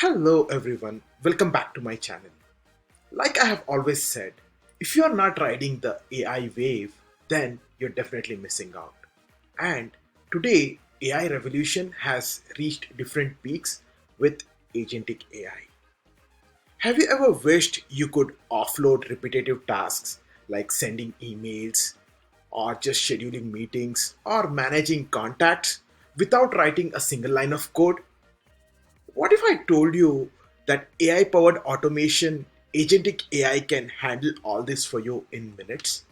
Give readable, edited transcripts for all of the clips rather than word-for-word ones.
Hello everyone, welcome back to my channel. Like I have always said, if you are not riding the AI wave, then you're definitely missing out. And today, AI revolution has reached different peaks with agentic AI. Have you ever wished you could offload repetitive tasks like sending emails or just scheduling meetings or managing contacts without writing a single line of code? What if I told you that AI powered automation, agentic AI can handle all this for you in minutes?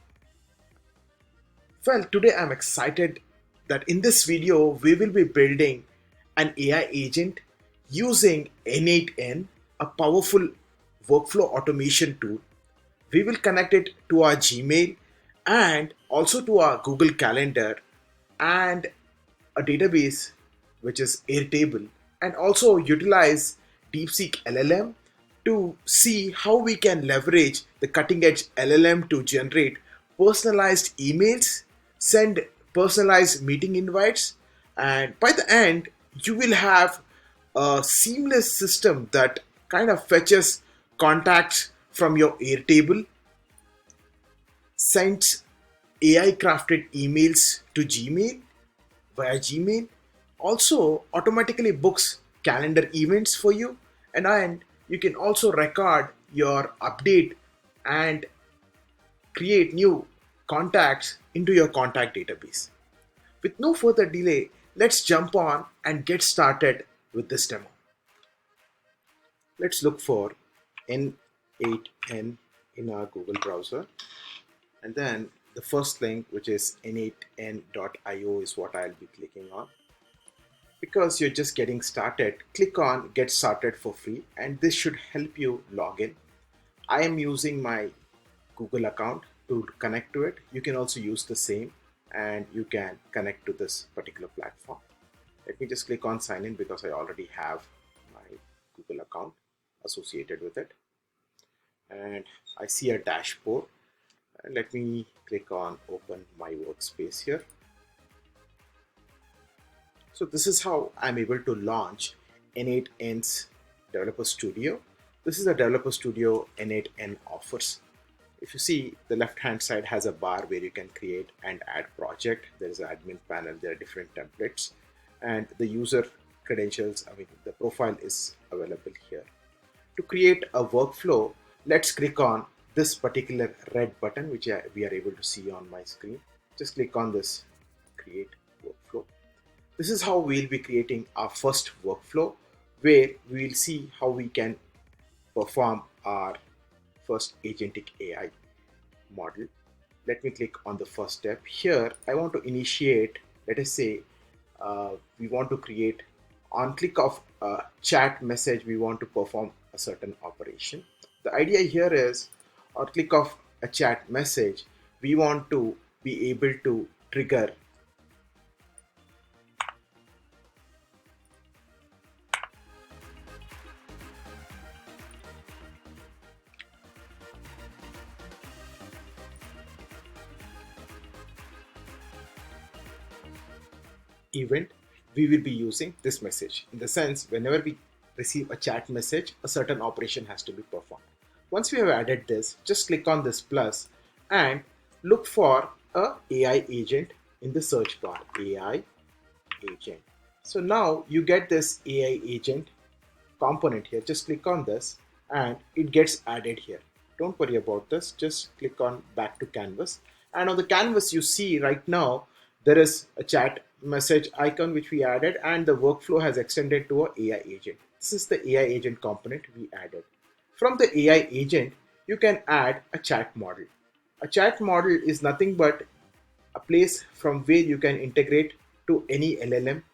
Well, today I'm excited that in this video we will be building an AI agent using N8N, a powerful workflow automation tool. We will connect it to our Gmail and also to our Google Calendar and a database which is Airtable, and also utilize DeepSeek LLM to see how we can leverage the cutting edge LLM to generate personalized emails, send personalized meeting invites, and by the end, you will have a seamless system that kind of fetches contacts from your Airtable, sends AI crafted emails to Gmail via Gmail, also automatically books calendar events for you, and you can also record your update and create new contacts into your contact database. With no further delay, let's jump on and get started with this demo. Let's look for N8N in our Google browser, and then the first link, which is n8n.io, is what I'll be clicking on. Because you're just getting started, click on get started for free, and this should help you log in. I am using my Google account to connect to it. You can also use the same and you can connect to this particular platform. Let me just click on sign in because I already have my Google account associated with it, and I see a dashboard. And let me click on open my workspace here. So this is how I'm able to launch N8N's Developer Studio. This is a Developer Studio N8N offers. If you see, the left hand side has a bar where you can create and add project. There is an admin panel, there are different templates, and the user credentials, the profile is available here. To create a workflow, let's click on this particular red button, which we are able to see on my screen. Just click on this create workflow. This is how we'll be creating our first workflow, where we'll see how we can perform our first agentic AI model. Let me click on the first step. Here, I want to initiate, let us say, we want to create, on click of a chat message, we want to perform a certain operation. The idea here is, on click of a chat message, we want to be able to trigger event. We will be using this message. In the sense, whenever we receive a chat message, a certain operation has to be performed. Once we have added this, just click on this plus and look for a AI agent in the search bar, AI agent. So now you get this AI agent component here. Just click on this and it gets added here. Don't worry about this. Just click on back to canvas, and on the canvas you see right now there is a chat message icon which we added, and the workflow has extended to a AI agent. This is the AI agent component we added. From the AI agent, you can add a chat model. A chat model is nothing but a place from where you can integrate to any LLM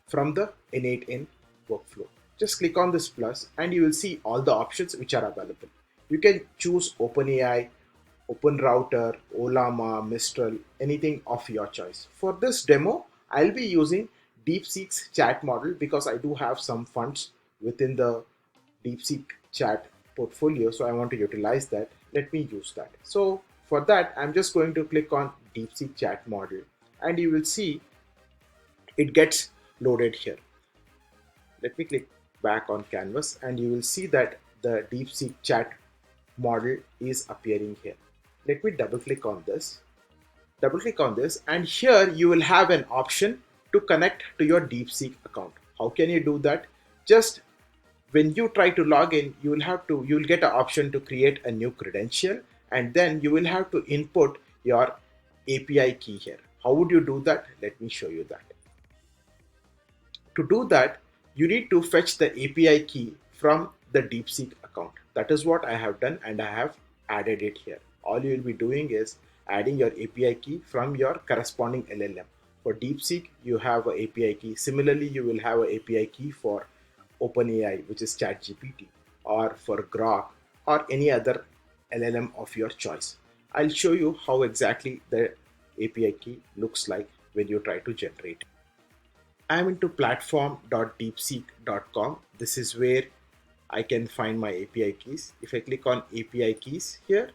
from the N8N workflow. Just click on this plus and you will see all the options which are available. You can choose OpenAI, OpenRouter, Olama, Mistral, anything of your choice. For this demo, I'll be using DeepSeek's chat model because I do have some funds within the DeepSeek chat portfolio, so I want to utilize that. Let me use that. So for that, I'm just going to click on DeepSeek chat model, and you will see it gets loaded here. Let me click back on canvas, and you will see that the DeepSeek chat model is appearing here. Let me double click on this. Double click on this, and here you will have an option to connect to your DeepSeek account. How can you do that? Just when you try to log in, you will get an option to create a new credential, and then you will have to input your API key here. How would you do that? Let me show you that. To do that, you need to fetch the API key from the DeepSeek account. That is what I have done, and I have added it here. All you will be doing is adding your API key from your corresponding LLM. For DeepSeek, you have an API key. Similarly, you will have an API key for OpenAI, which is ChatGPT, or for Grok, or any other LLM of your choice. I'll show you how exactly the API key looks like when you try to generate it. I'm into platform.deepseek.com. This is where I can find my API keys. If I click on API keys here,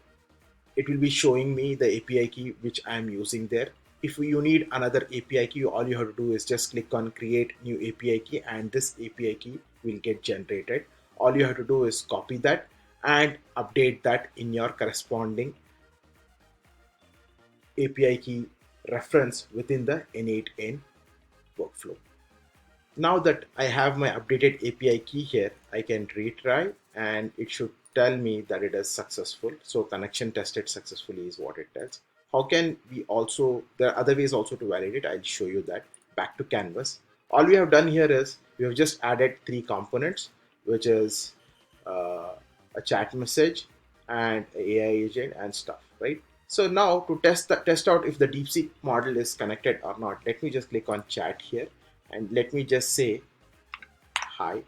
it will be showing me the API key which I'm using there. If you need another API key, all you have to do is just click on create new API key, and this API key will get generated. All you have to do is copy that and update that in your corresponding API key reference within the N8N workflow. Now that I have my updated API key here, I can retry and it should tell me that it is successful. So connection tested successfully is what it tells. How can we also, there are other ways also to validate. I'll show you that. Back to canvas. All we have done here is we have just added 3 components, which is a chat message and AI agent and stuff, right? So now to test out if the DeepSeek model is connected or not, let me just click on chat here. And let me just say hi.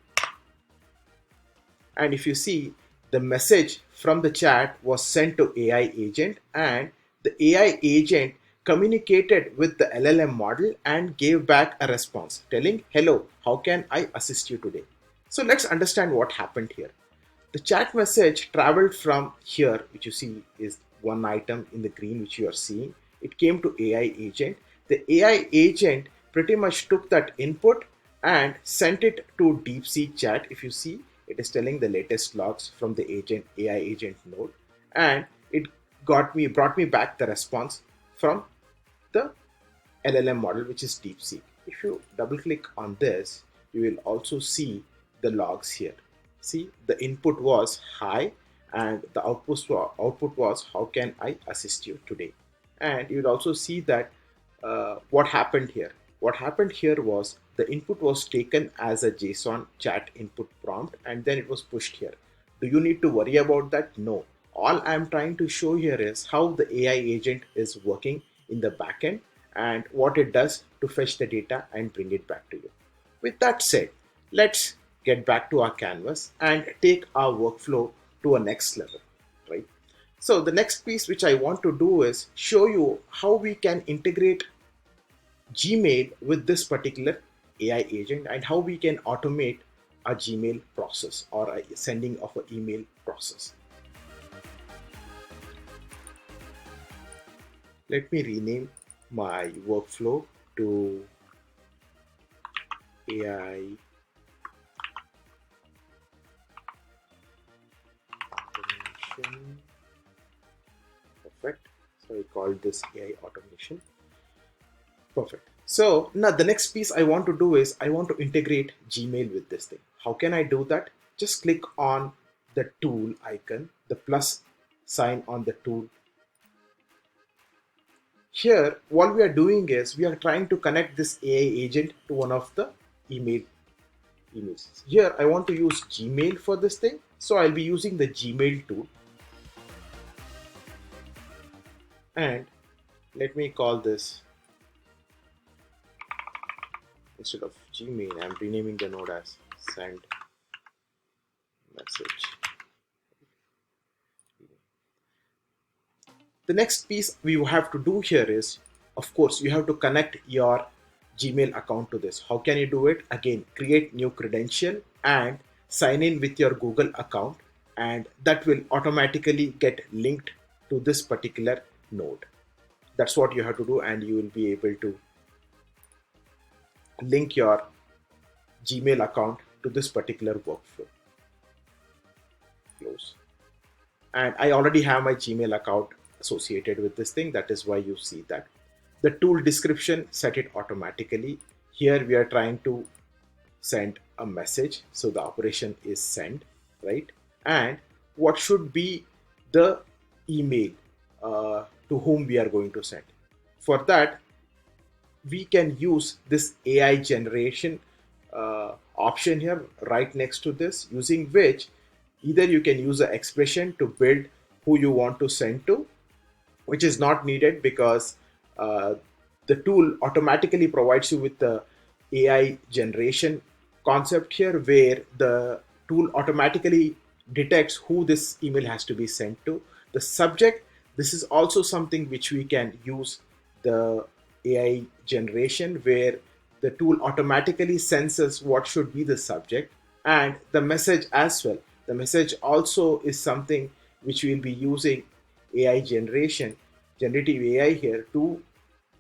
And if you see, the message from the chat was sent to AI agent, and the AI agent communicated with the LLM model and gave back a response telling, hello, how can I assist you today? So let's understand what happened here. The chat message traveled from here, which you see is one item in the green, which you are seeing. It came to AI agent. The AI agent pretty much took that input and sent it to DeepSeek chat. If you see, it is telling the latest logs from the AI agent node, and it brought me back the response from the LLM model, which is DeepSeek. If you double click on this, you will also see the logs here. See, the input was hi, and the output was how can I assist you today? And you will also see that what happened here. What happened here was the input was taken as a JSON chat input prompt, and then it was pushed here. Do you need to worry about that? No. All I'm trying to show here is how the AI agent is working in the backend and what it does to fetch the data and bring it back to you. With that said, let's get back to our canvas and take our workflow to a next level, right? So the next piece which I want to do is show you how we can integrate Gmail with this particular AI agent and how we can automate a Gmail process or a sending of an email process. Let me rename my workflow to AI automation. Perfect. So I call this AI automation. Perfect. So now the next piece I want to do is I want to integrate Gmail with this thing. How can I do that? Just click on the tool icon, the plus sign on the tool. Here, what we are doing is we are trying to connect this AI agent to one of the emails. Here, I want to use Gmail for this thing. So I'll be using the Gmail tool. And let me call this, instead of Gmail, I'm renaming the node as send message. The next piece we have to do here is, of course, you have to connect your Gmail account to this. How can you do it? Again, create new credential and sign in with your Google account, and that will automatically get linked to this particular node. That's what you have to do, and you will be able to link your Gmail account to this particular workflow. Close. And I already have my Gmail account associated with this thing. That is why you see that. The tool description, set it automatically. Here we are trying to send a message, so the operation is send, right? And what should be the email to whom we are going to send. For that, we can use this AI generation option here right next to this, using which either you can use an expression to build who you want to send to, which is not needed because uh, the tool automatically provides you with the AI generation concept here, where the tool automatically detects who this email has to be sent to. The subject, this is also something which we can use the AI generation, where the tool automatically senses what should be the subject, and the message as well. The message also is something which we'll be using AI generation, generative AI here, to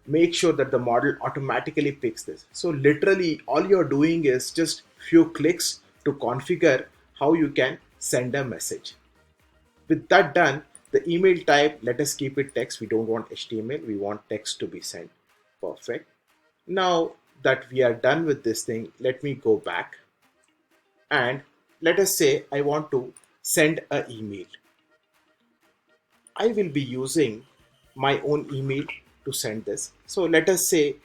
make sure that the model automatically picks this. So literally all you're doing is just few clicks to configure how you can send a message. With that done, the email type, let us keep it text. We don't want HTML, we want text to be sent. Perfect. Now that we are done with this thing, let me go back and let us say I want to send an email. I will be using my own email to send this. So let us say,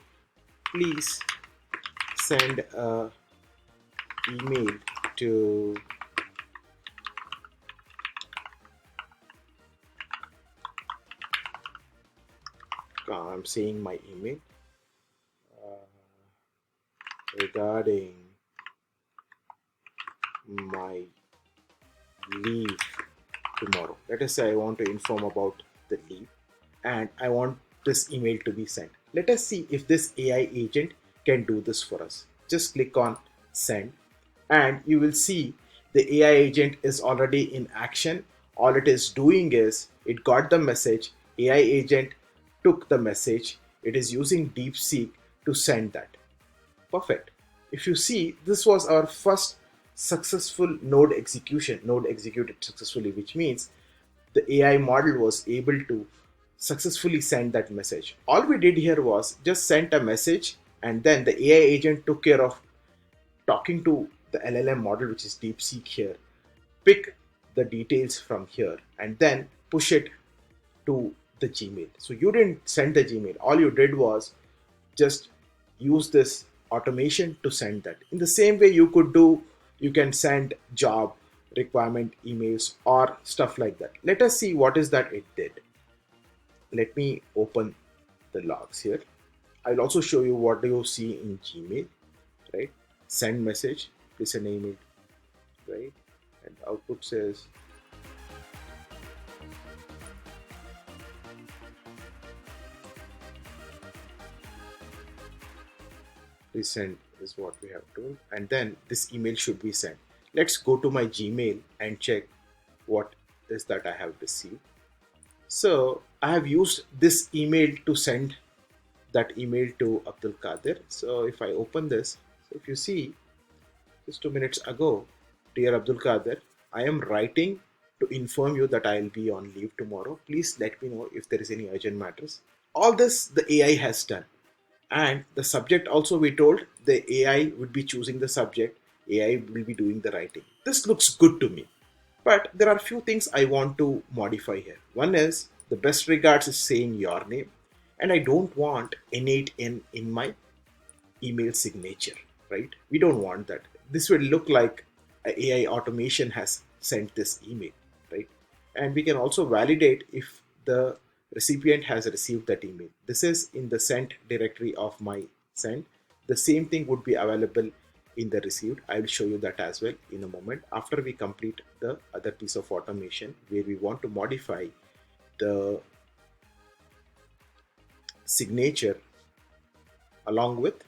please send a email to I'm saying my email regarding my leave tomorrow. Let us say I want to inform about the leave and I want this email to be sent. Let us see if this AI agent can do this for us. Just click on send and you will see the AI agent is already in action. All it is doing is it got the message, AI agent took the message, it is using DeepSeek to send that. Perfect. If you see, this was our first successful node execution. Node executed successfully, which means the AI model was able to successfully send that message. All we did here was just sent a message, and then the AI agent took care of talking to the LLM model, which is DeepSeek here, pick the details from here, and then push it to the Gmail. So you didn't send the Gmail. All you did was just use this automation to send that. In the same way you could do, you can send job requirement emails or stuff like that. Let us see what is that it did. Let me open the logs here. I'll also show you what do you see in Gmail, right? Send message, please send an email, right? And output says please send is what we have told, and then this email should be sent. Let's go to my Gmail and check what is that I have received. So I have used this email to send that email to Abdul Qadir. So if I open this, so if you see just 2 minutes ago, dear Abdul Qadir, I am writing to inform you that I will be on leave tomorrow. Please let me know if there is any urgent matters. All this the AI has done. And the subject also, we told the AI would be choosing the subject, AI will be doing the writing. This looks good to me. But there are a few things I want to modify here. One is the best regards is saying your name, and I don't want N8N in my email signature, right? We don't want that. This will look like a AI automation has sent this email, right? And we can also validate if the recipient has received that email. This is in the sent directory of my send. The same thing would be available in the received. I will show you that as well in a moment after we complete the other piece of automation where we want to modify the signature along with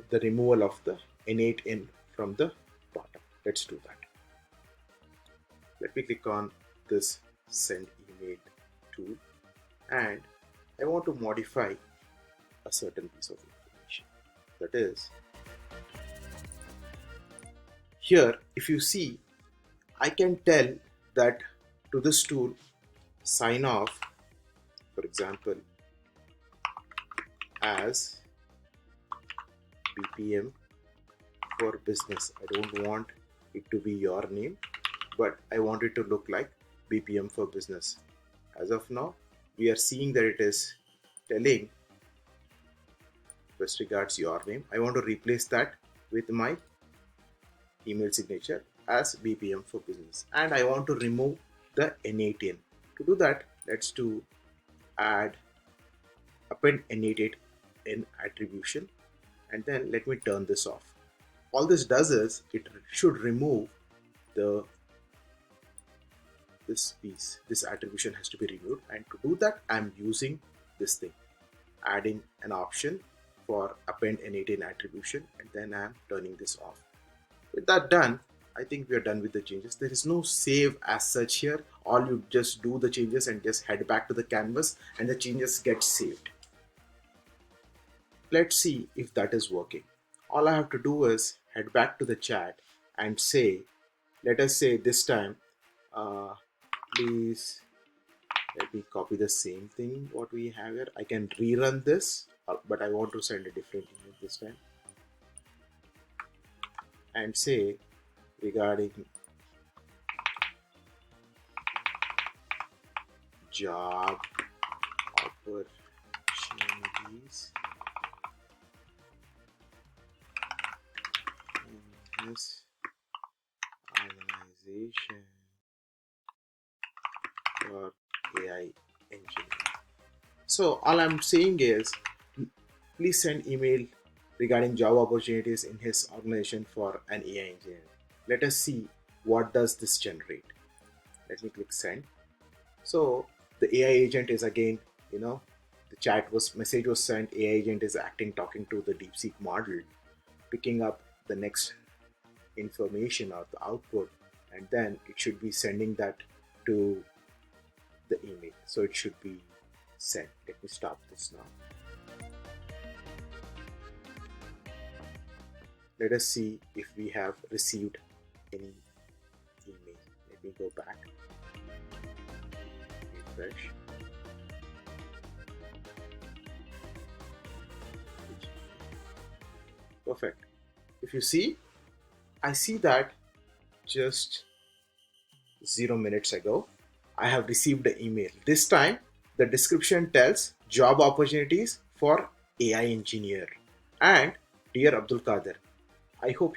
the removal of the N8N from the bottom. Let's do that. Let me click on this send email tool and I want to modify a certain piece of information. That is, Here, if you see, I can tell that to this tool, sign off, for example, as BPM for business. I don't want it to be your name, but I want it to look like BPM for business. As of now, we are seeing that it is telling best regards your name. I want to replace that with my email signature as BPM for business, and I want to remove the N8N. To do that, let's do add append N8N attribution, and then let me turn this off. All this does is it should remove the this piece. This attribution has to be removed, and to do that, I'm using this thing, adding an option for append N8N attribution, and then I'm turning this off. With that done, I think we are done with the changes. There is no save as such here. All you just do the changes and just head back to the canvas and the changes get saved. Let's see if that is working. All I have to do is head back to the chat and say, let us say this time, please let me copy the same thing what we have here. I can rerun this, but I want to send a different email this time, and say regarding job opportunities in this organization for AI engineering. So all I'm saying is, please send email regarding job opportunities in his organization for an AI engineer. Let us see what does this generate. Let me click send. So the AI agent is again, the message was sent. AI agent is talking to the DeepSeek model, picking up the next information or the output, and then it should be sending that to the email. So it should be sent. Let me stop this now. Let us see if we have received any email. Let me go back. Refresh. Perfect. If you see, I see that just 0 minutes ago, I have received the email. This time, the description tells job opportunities for AI engineer. And dear Abdul Qadir, I hope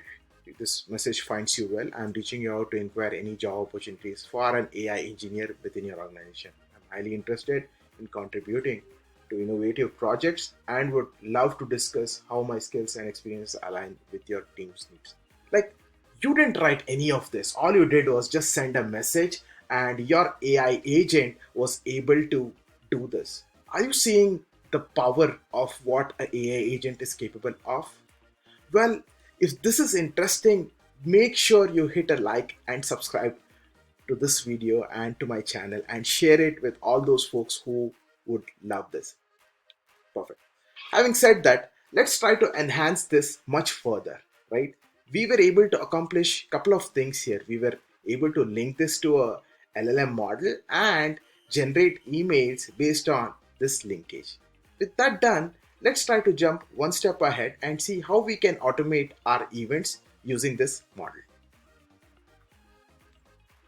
this message finds you well. I'm reaching you out to inquire any job opportunities for an AI engineer within your organization. I'm highly interested in contributing to innovative projects and would love to discuss how my skills and experience align with your team's needs. Like, you didn't write any of this. All you did was just send a message and your AI agent was able to do this. Are you seeing the power of what an AI agent is capable of? Well, if this is interesting, make sure you hit a like and subscribe to this video and to my channel and share it with all those folks who would love this. Perfect. Having said that, let's try to enhance this much further, right? We were able to accomplish a couple of things here. We were able to link this to a LLM model and generate emails based on this linkage. With that done, let's try to jump one step ahead and see how we can automate our events using this model.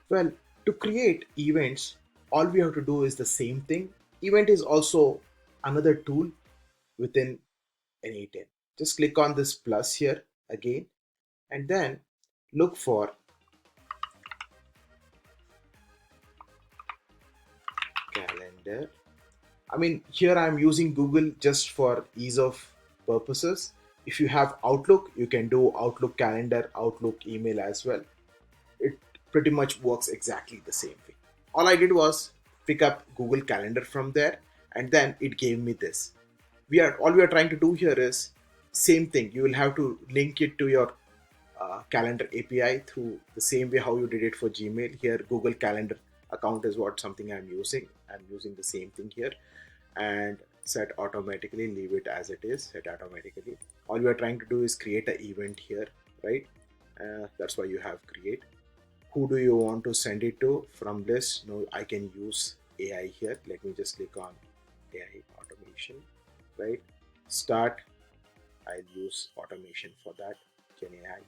Well, to create events, all we have to do is the same thing. Event is also another tool within N8N. Just click on this plus here again, and then look for calendar. I mean, here I'm using Google just for ease of purposes. If you have Outlook, you can do Outlook calendar, Outlook email as well. It pretty much works exactly the same way. All I did was pick up Google Calendar from there, and then it gave me this. All we are trying to do here is same thing. You will have to link it to your calendar API through the same way how you did it for Gmail. Here, Google Calendar account is something I'm using. I'm using the same thing here, and set automatically, leave it as it is, set automatically. All we are trying to do is create an event here, right? That's why you have create. Who do you want to send it to from this? No, I can use AI here. Let me just click on AI automation, right? Start. I'll use automation for that. Gen AI.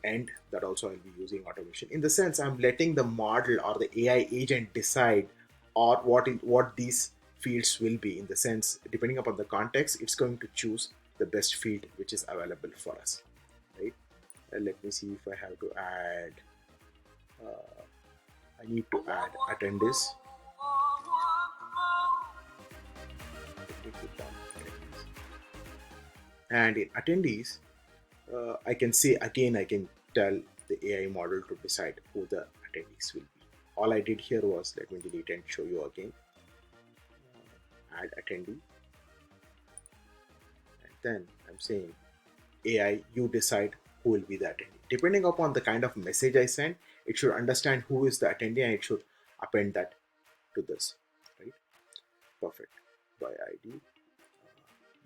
And that also I'll be using automation. In the sense, I'm letting the model or the AI agent decide or what these fields will be. In the sense, depending upon the context, it's going to choose the best field which is available for us, right? Let me see if I have to add. I need to add attendees. Let me click on attendees. And in attendees, I can say again, I can tell the AI model to decide who the attendees will be. All I did here was, let me delete and show you again. Add attendee. And then I'm saying, AI, you decide who will be the attendee. Depending upon the kind of message I send, it should understand who is the attendee and it should append that to this, right? Perfect. By ID.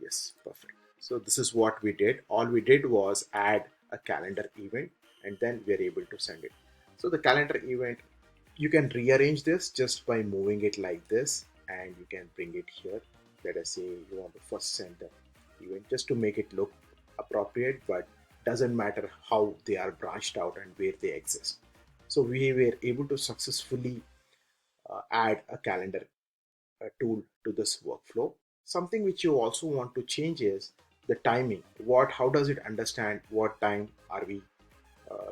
Yes, perfect. So this is what we did. All we did was add a calendar event and then we're able to send it. So the calendar event, you can rearrange this just by moving it like this and you can bring it here. Let us say you want to first send the event just to make it look appropriate, but doesn't matter how they are branched out and where they exist. So we were able to successfully add a calendar tool to this workflow. Something which you also want to change is the timing. How does it understand what time are we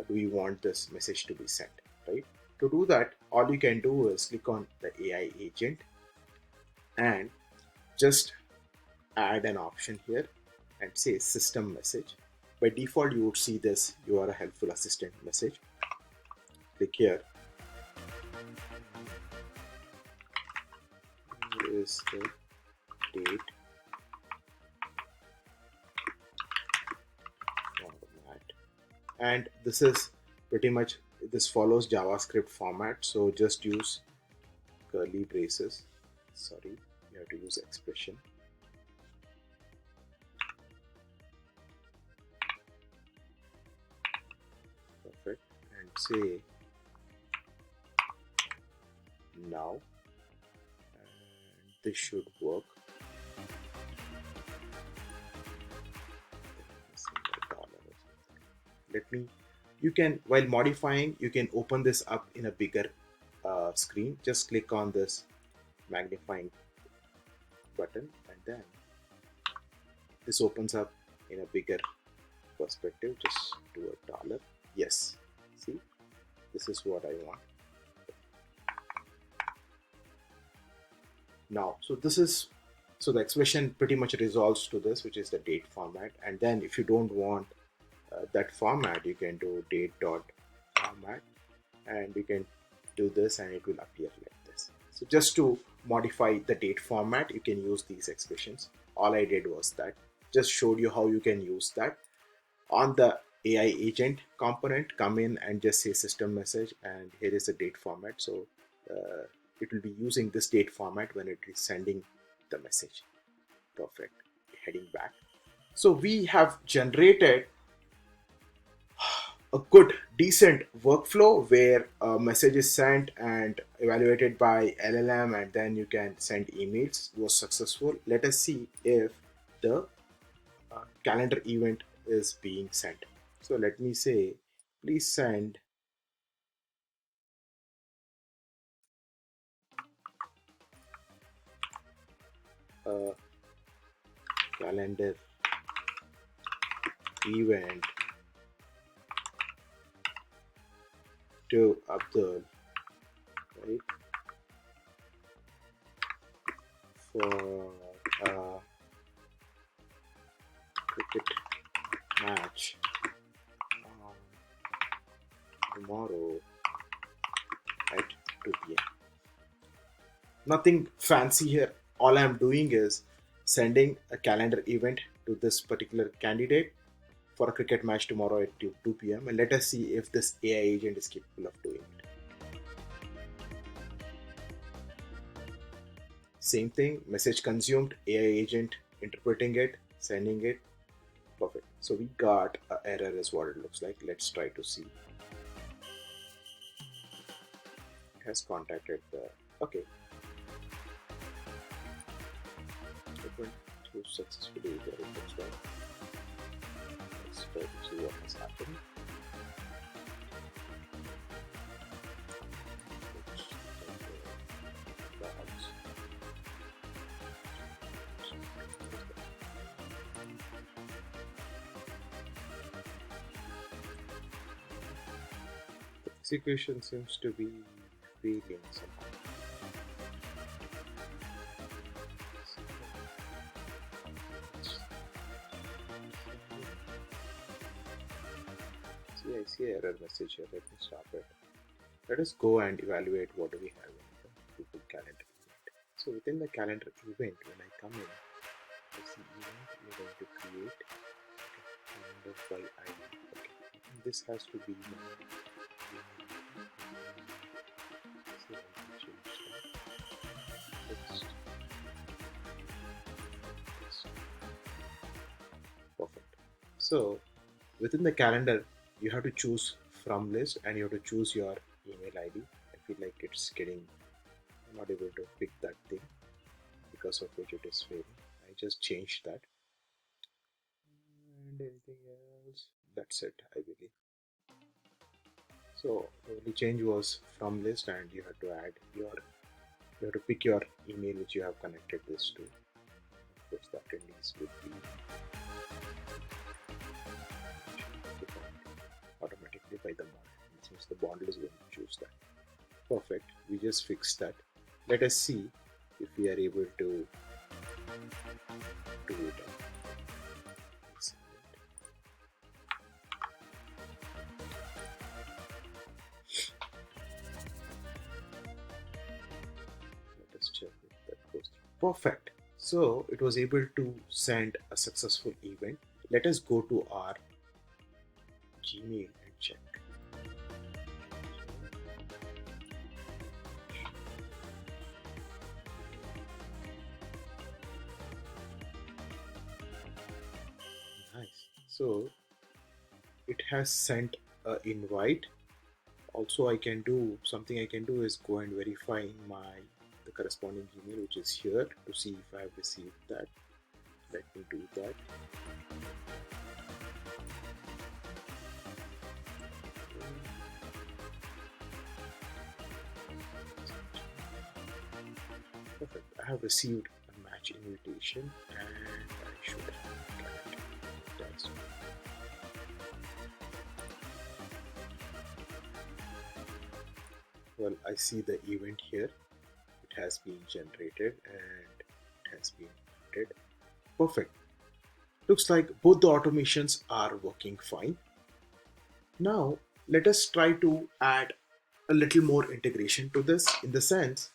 do we want this message to be sent, right? To do that, all you can do is click on the AI agent and just add an option here and say system message. By default, you would see this "you are a helpful assistant" message. Click here. Here is the date format, and this is pretty much, this follows JavaScript format, so just use curly braces. Sorry, you have to use expression. Perfect. And say now, and this should work. Let me, you can, while modifying, you can open this up in a bigger screen. Just click on this magnifying button and then this opens up in a bigger perspective. Just do a dollar. Yes, see, this is what I want now. So this is, so the expression pretty much resolves to this, which is the date format. And then if you don't want that format, you can do date dot format and you can do this and it will appear like this. So just to modify the date format, you can use these expressions. All I did was that, just showed you how you can use that. On the AI agent component, come in and just say system message and here is the date format. So it will be using this date format when it is sending the message. Perfect. Heading back. So we have generated a good, decent workflow where a message is sent and evaluated by LLM, and then you can send emails. Was successful. Let us see if the calendar event is being sent. So let me say, please send a calendar event to Abdul, right, for a cricket match tomorrow at 2 p.m. Nothing fancy here. All I'm doing is sending a calendar event to this particular candidate for a cricket match tomorrow at 2 p.m. and let us see if this AI agent is capable of doing it. Same thing, message consumed, AI agent interpreting it, sending it. Perfect. So we got an error is what it looks like. Let's try to see. It has contacted the, okay, it went through successfully where it looks like. Let's try to see what has happened. The execution seems to be failing somehow. See, I see an error message here. Let me stop it. Let us go and evaluate what do we have in the Google Calendar event. So within the calendar event, when I come in, I see event, we're going to create calendar by ID. Okay, this has to be my so I can change that. Perfect. So within the calendar, you have to choose from list and you have to choose your email ID. I feel like it's getting, I'm not able to pick that thing because of which it is failing. I just changed that. And anything else? That's it, I believe. So the only change was from list and you have to add your, you have to pick your email which you have connected this to. Of course, the attendees would be automatically by the model. Since the model is going to choose that. Perfect. We just fixed that. Let us see if we are able to do it. Let us check if that goes through. Perfect. So it was able to send a successful event. Let us go to our Gmail and check. Nice. So it has sent an invite. Also, I can do something. I can do is go and verify the corresponding email which is here to see if I have received that. Let me do that. Perfect. I have received a match invitation and I should have it. Well, I see the event here. It has been generated and it has been added. Perfect. Looks like both the automations are working fine. Now, let us try to add a little more integration to this in the sense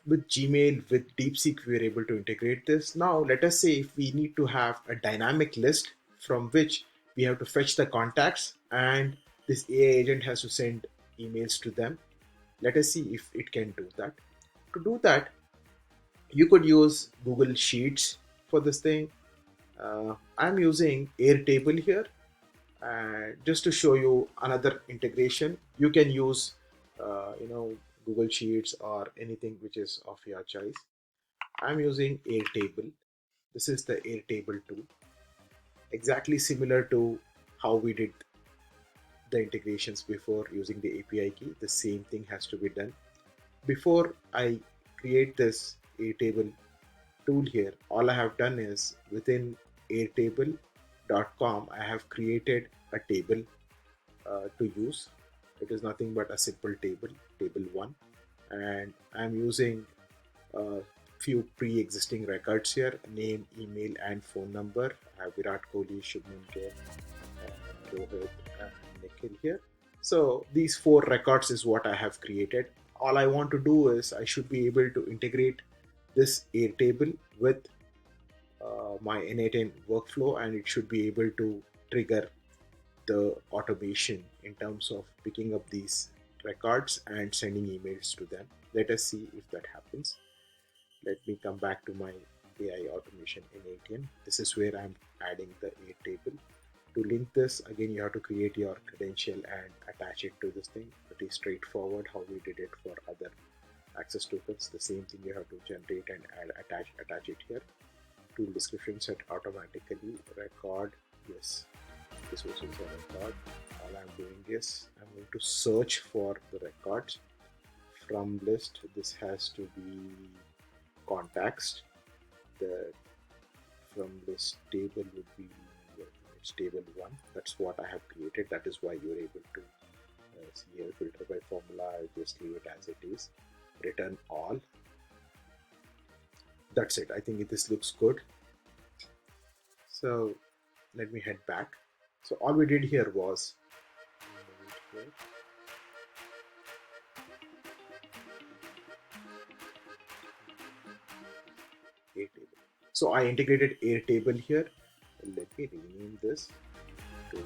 with Gmail, with DeepSeek, we are able to integrate this. Now, let us say if we need to have a dynamic list from which we have to fetch the contacts and this AI agent has to send emails to them. Let us see if it can do that. To do that, you could use Google Sheets for this thing. I'm using Airtable here. Just to show you another integration, you can use, Google Sheets or anything which is of your choice. I'm using Airtable. This is the Airtable tool. Exactly similar to how we did the integrations before using the API key. The same thing has to be done. Before I create this Airtable tool here, all I have done is within airtable.com, I have created a table to use. It is nothing but a simple table, table 1. And I'm using a few pre-existing records here, name, email, and phone number. I have Virat Kohli, Shubman Gill, Rohit, and Nikhil here. So these 4 records is what I have created. All I want to do is I should be able to integrate this Airtable with my N8N workflow, and it should be able to trigger the automation in terms of picking up these records and sending emails to them. Let us see if that happens. Let me come back to my AI automation in N8N. This is where I'm adding the Airtable. To link this, again, you have to create your credential and attach it to this thing. Pretty straightforward how we did it for other access tokens. The same thing you have to generate and attach it here. Tool description set automatically. Record, yes, this was also a record. All I'm doing is I'm going to search for the records from list. This has to be contacts. The from list table would be, it's table 1. That's what I have created. That is why you're able to see here, filter by formula. I just leave it as it is. Return all. That's it. I think this looks good. So let me head back. So all we did here was Airtable. So I integrated Airtable here. Let me rename this to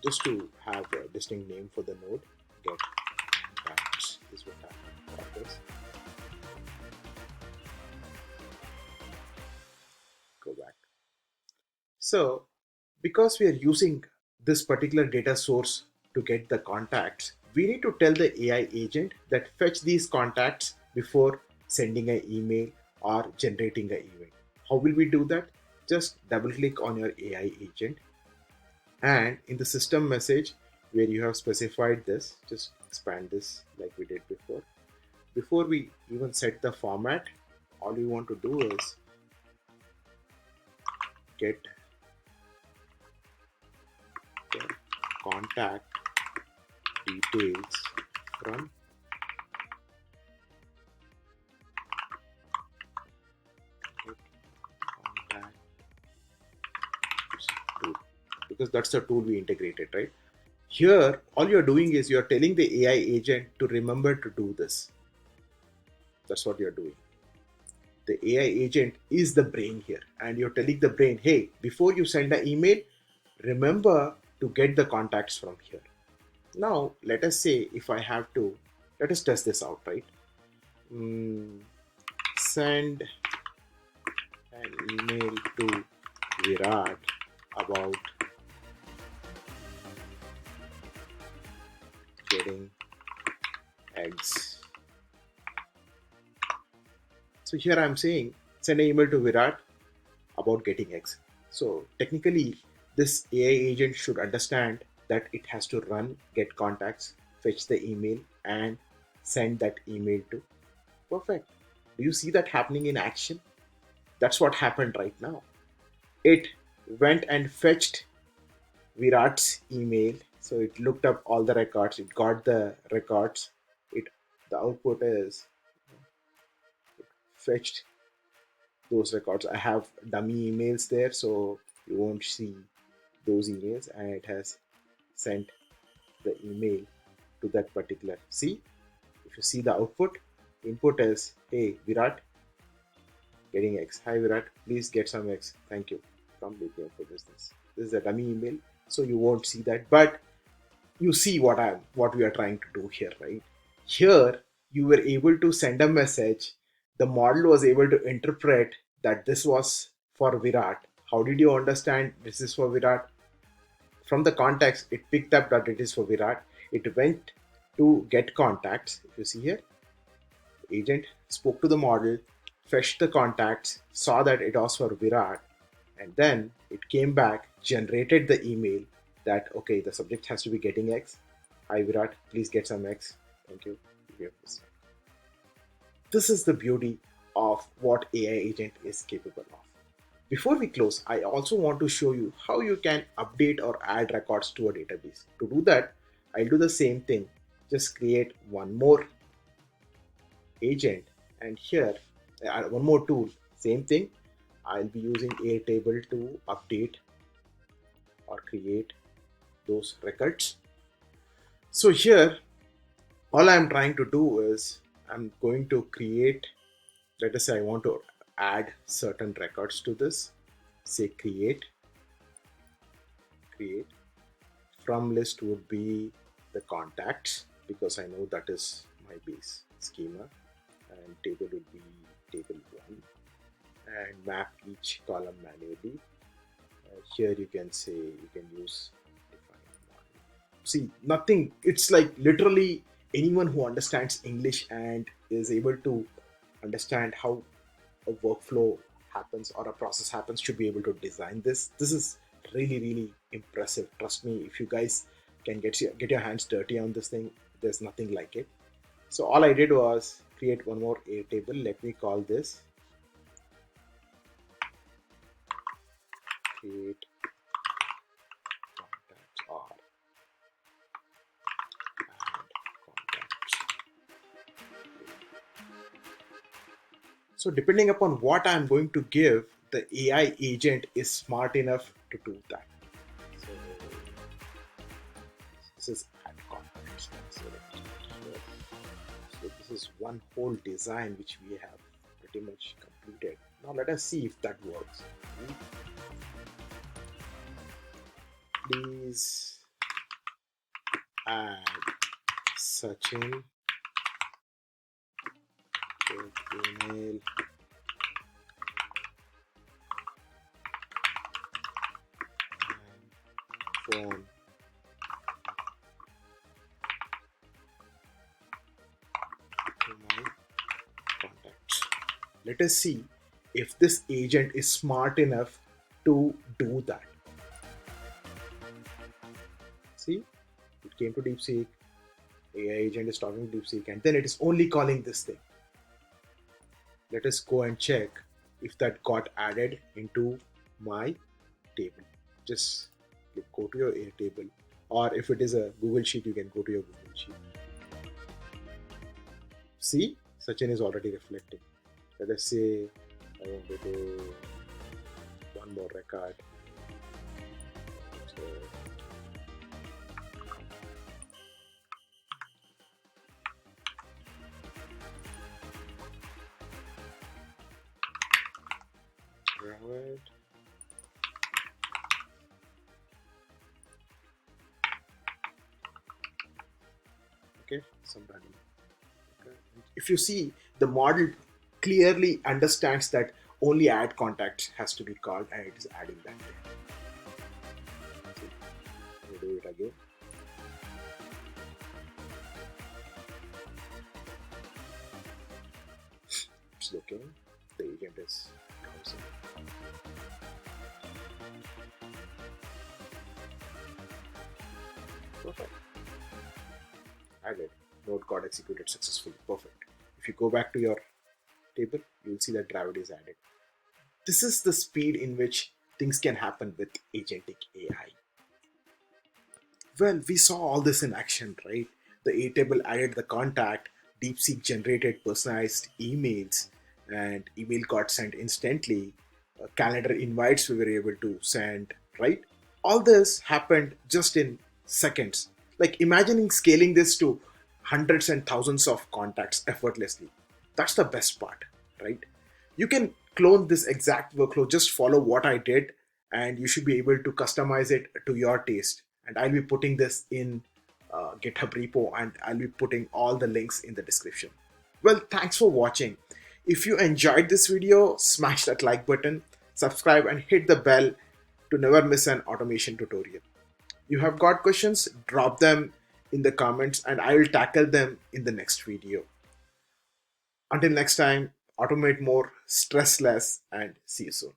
just to have a distinct name for the node. Get contacts is what I have this. Go back. So because we are using this particular data source to get the contacts, we need to tell the AI agent that fetch these contacts before sending an email or generating an email. How will we do that? Just double click on your AI agent, and in the system message where you have specified this, just expand this like we did before. Before we even set the format, all we want to do is get the contact details from contact tool, because that's the tool we integrated, right? Here, all you're doing is you're telling the AI agent to remember to do this. That's what you're doing. The AI agent is the brain here, and you're telling the brain, hey, before you send an email, remember to get the contacts from here. Now, let us say if I have to, let us test this out, right? Send an email to Virat about getting eggs. So here I'm saying send an email to Virat about getting eggs. So technically, this AI agent should understand that it has to run, get contacts, fetch the email, and send that email to. Perfect. Do you see that happening in action? That's what happened right now. It went and fetched Virat's email. So it looked up all the records. It got the records. The output is fetched those records. I have dummy emails there, so you won't see those emails, and it has sent the email to that particular. See, if you see the output, input is, hey Virat, getting X. Hi Virat, please get some X. Thank you from BPM for business. This is a dummy email, so you won't see that, but you see what we are trying to do here, right? Here you were able to send a message. The model was able to interpret that this was for Virat. How did you understand this is for Virat? From the context, it picked up that it is for Virat. It went to get contacts. If you see here, agent spoke to the model, fetched the contacts, saw that it was for Virat, and then it came back, generated the email that, okay, the subject has to be getting X. Hi Virat, please get some X. Thank you. This is the beauty of what AI agent is capable of. Before we close, I also want to show you how you can update or add records to a database. To do that, I'll do the same thing. Just create one more agent, and here one more tool. Same thing. I'll be using Airtable to update or create those records. So here, all I'm trying to do is I'm going to create, let us say I want to add certain records to this. Say create. From list would be the contacts, because I know that is my base schema, and table would be table 1, and map each column manually. Here you can say you can use define model. See, nothing, it's like literally anyone who understands English and is able to understand how a workflow happens or a process happens should be able to design this. This is really impressive. Trust me, if you guys can get your hands dirty on this thing, there's nothing like it. So all I did was create one more Airtable. Let me call this create contacts or add contacts. So depending upon what I'm going to give, the AI agent is smart enough to do that. So this is add contacts. So this is one whole design which we have pretty much completed. Now let us see if that works. Please add Sachin to email and phone to my contacts. Let us see if this agent is smart enough to do that. See, it came to DeepSeek, AI agent is talking to DeepSeek, and then it is only calling this thing. Let us go and check if that got added into my table. Just go to your Airtable, or if it is a Google Sheet, you can go to your Google Sheet. See, Sachin is already reflecting. Let us say I want to do one more record. So, Robert. Okay, somebody. Okay. If you see, the model clearly understands that only add contacts has to be called, and it is adding that there. See, let me do it again. It's looking. The agent is browsing. Perfect. Added. Node got executed successfully. Perfect. If you go back to your table, you will see that Dravid is added. This is the speed in which things can happen with agentic AI. Well, we saw all this in action, right? The Airtable added the contact, DeepSeek generated personalized emails, and email got sent instantly. Calendar invites we were able to send, right? All this happened just in seconds. Like imagining scaling this to hundreds and thousands of contacts effortlessly. That's the best part, right? You can clone this exact workflow, just follow what I did, and you should be able to customize it to your taste. And I'll be putting this in GitHub repo, and I'll be putting all the links in the description. Well, thanks for watching. If you enjoyed this video, smash that like button, subscribe, and hit the bell to never miss an automation tutorial. You have got questions, drop them in the comments and I will tackle them in the next video. Until next time, automate more, stress less, and see you soon.